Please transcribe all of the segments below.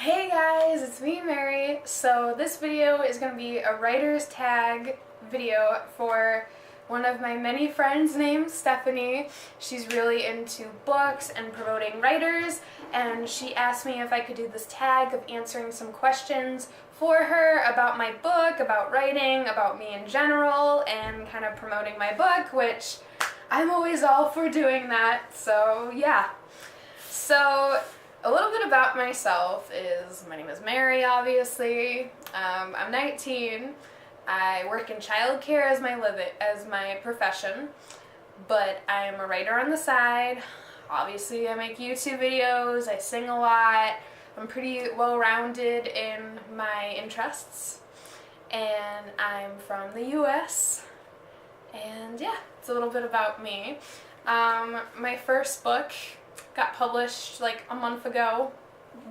Hey guys, it's me, Mary. So this video is going to be a writer's tag video for one of my many friends named Stephanie. She's really into books and promoting writers, and she asked me if I could do this tag of answering some questions for her about my book, about writing, about me in general, and kind of promoting my book, which I'm always all for doing that, so yeah. So a little bit about myself is my name is Mary, obviously. I'm 19. I work in childcare as my profession, but I am a writer on the side. Obviously, I make YouTube videos. I sing a lot. I'm pretty well-rounded in my interests, and I'm from the U.S. And yeah, it's a little bit about me. My first book got published like a month ago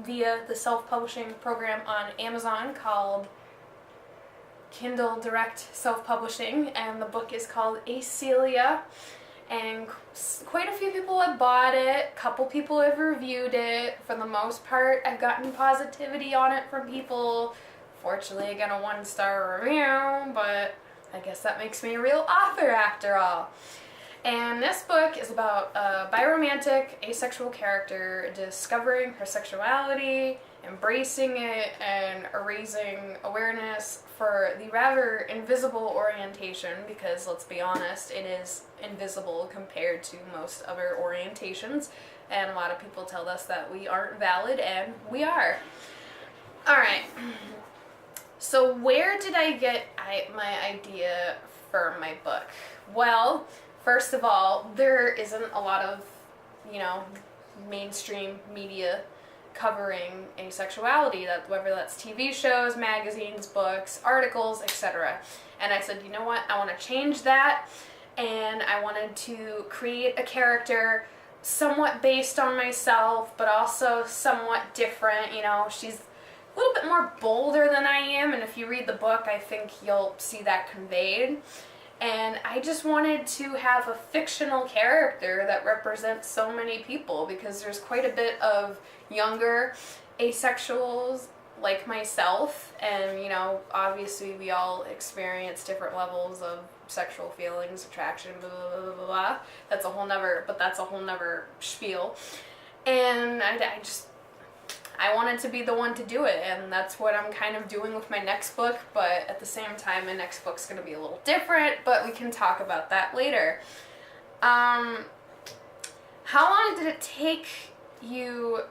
via the self-publishing program on Amazon called Kindle Direct Self-Publishing, and the book is called ACEilia, and quite a few people have bought it, a couple people have reviewed it. For the most part, I've gotten positivity on it from people. Fortunately, I got a 1-star review, but I guess that makes me a real author after all. And this book is about a biromantic, asexual character discovering her sexuality, embracing it, and raising awareness for the rather invisible orientation, because let's be honest, it is invisible compared to most other orientations, and a lot of people tell us that we aren't valid, and we are. Alright, so where did I get my idea for my book? Well, first of all, there isn't a lot of, mainstream media covering asexuality, whether that's TV shows, magazines, books, articles, etc. And I said, you know what, I want to change that, and I wanted to create a character somewhat based on myself, but also somewhat different. She's a little bit more bolder than I am, and if you read the book, I think you'll see that conveyed. And I just wanted to have a fictional character that represents so many people, because there's quite a bit of younger asexuals like myself, and obviously we all experience different levels of sexual feelings, attraction, blah blah blah blah blah. That's a whole nother spiel. And I wanted to be the one to do it, and that's what I'm kind of doing with my next book, but at the same time, my next book's going to be a little different, but we can talk about that later. How long did it take you,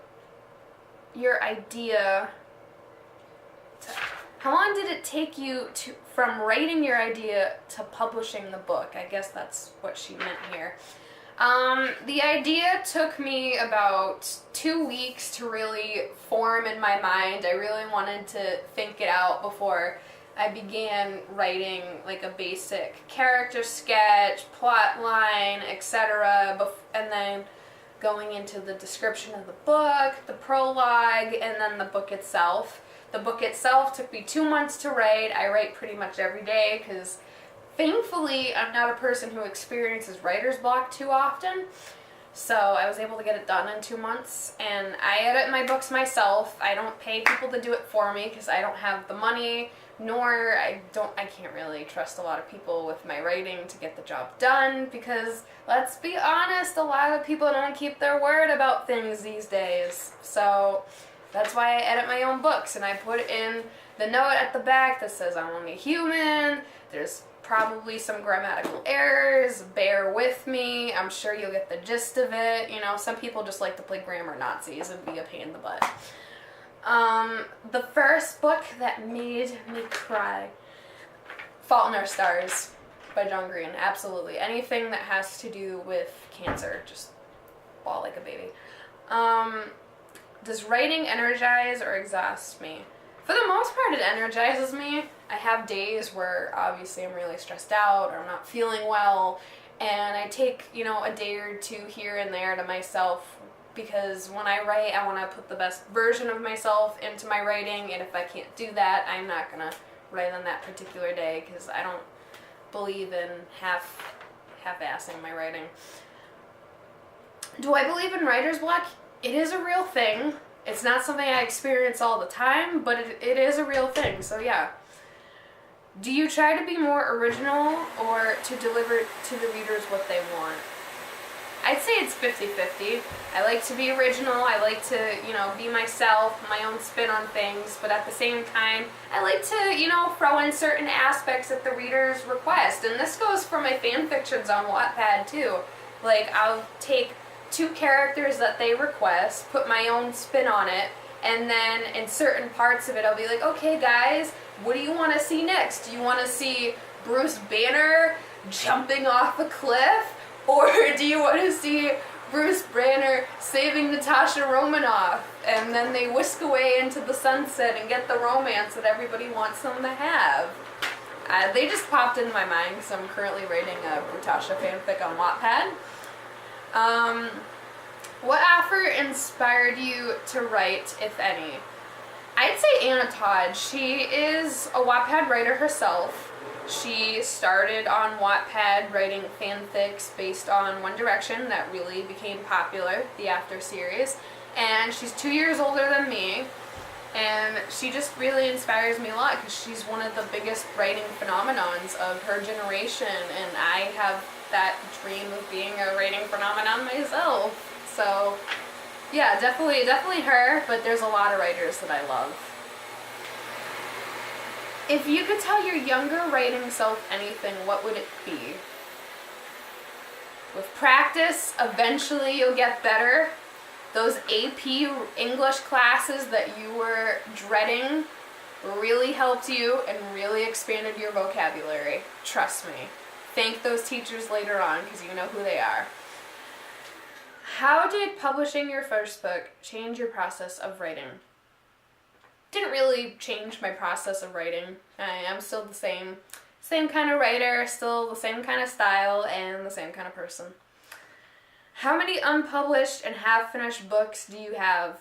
from writing your idea to publishing the book? I guess that's what she meant here. The idea took me about 2 weeks to really form in my mind. I really wanted to think it out before I began writing like a basic character sketch, plot line, etc. And then going into the description of the book, the prologue, and then the book itself. The book itself took me 2 months to write. I write pretty much every day because thankfully, I'm not a person who experiences writer's block too often, so I was able to get it done in 2 months, and I edit my books myself. I don't pay people to do it for me because I don't have the money, nor I can't really trust a lot of people with my writing to get the job done, because let's be honest, a lot of people don't keep their word about things these days. So that's why I edit my own books, and I put in the note at the back that says I'm only human. There's probably some grammatical errors, bear with me, I'm sure you'll get the gist of it. Some people just like to play grammar Nazis and be a pain in the butt. The first book that made me cry, Fault in Our Stars by John Green. Absolutely. Anything that has to do with cancer, just bawl like a baby. Does writing energize or exhaust me? For the most part, it energizes me. I have days where obviously I'm really stressed out or I'm not feeling well, and I take, a day or two here and there to myself, because when I write, I want to put the best version of myself into my writing, and if I can't do that, I'm not going to write on that particular day, because I don't believe in half-assing my writing. Do I believe in writer's block? It is a real thing. It's not something I experience all the time, but it is a real thing, so yeah. Do you try to be more original or to deliver to the readers what they want? I'd say it's 50-50. I like to be original, I like to, be myself, my own spin on things, but at the same time, I like to, throw in certain aspects that the readers request. And this goes for my fan fictions on Wattpad too. Like, I'll take 2 characters that they request, put my own spin on it, and then in certain parts of it, I'll be like, okay guys, what do you want to see next? Do you want to see Bruce Banner jumping off a cliff? Or do you want to see Bruce Banner saving Natasha Romanoff? And then they whisk away into the sunset and get the romance that everybody wants them to have. They just popped into my mind because I'm currently writing a Brutasha fanfic on Wattpad. What author inspired you to write, if any? I'd say Anna Todd. She is a Wattpad writer herself. She started on Wattpad writing fanfics based on One Direction that really became popular, the After series. And she's 2 years older than me. And she just really inspires me a lot because she's one of the biggest writing phenomenons of her generation. And I have that dream of being a writing phenomenon myself. So, yeah, definitely her, but there's a lot of writers that I love. If you could tell your younger writing self anything, what would it be? With practice, eventually you'll get better. Those AP English classes that you were dreading really helped you and really expanded your vocabulary. Trust me. Thank those teachers later on because you know who they are. How did publishing your first book change your process of writing? Didn't really change my process of writing. I am still the same kind of writer, still the same kind of style, and the same kind of person. How many unpublished and half-finished books do you have?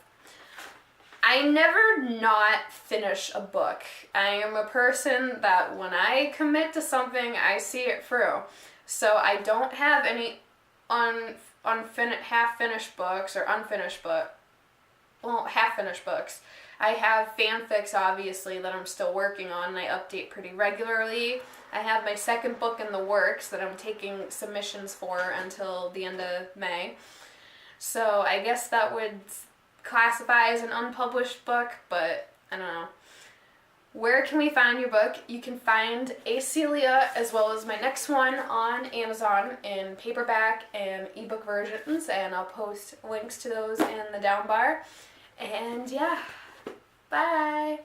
I never not finish a book. I am a person that when I commit to something, I see it through. So I don't have any half-finished books or half-finished books. I have fanfics, obviously, that I'm still working on, and I update pretty regularly. I have my second book in the works that I'm taking submissions for until the end of May. So I guess that would classify as an unpublished book, but I don't know. Where can we find your book? You can find ACEilia as well as my next one on Amazon in paperback and ebook versions, and I'll post links to those in the down bar. And yeah. Bye!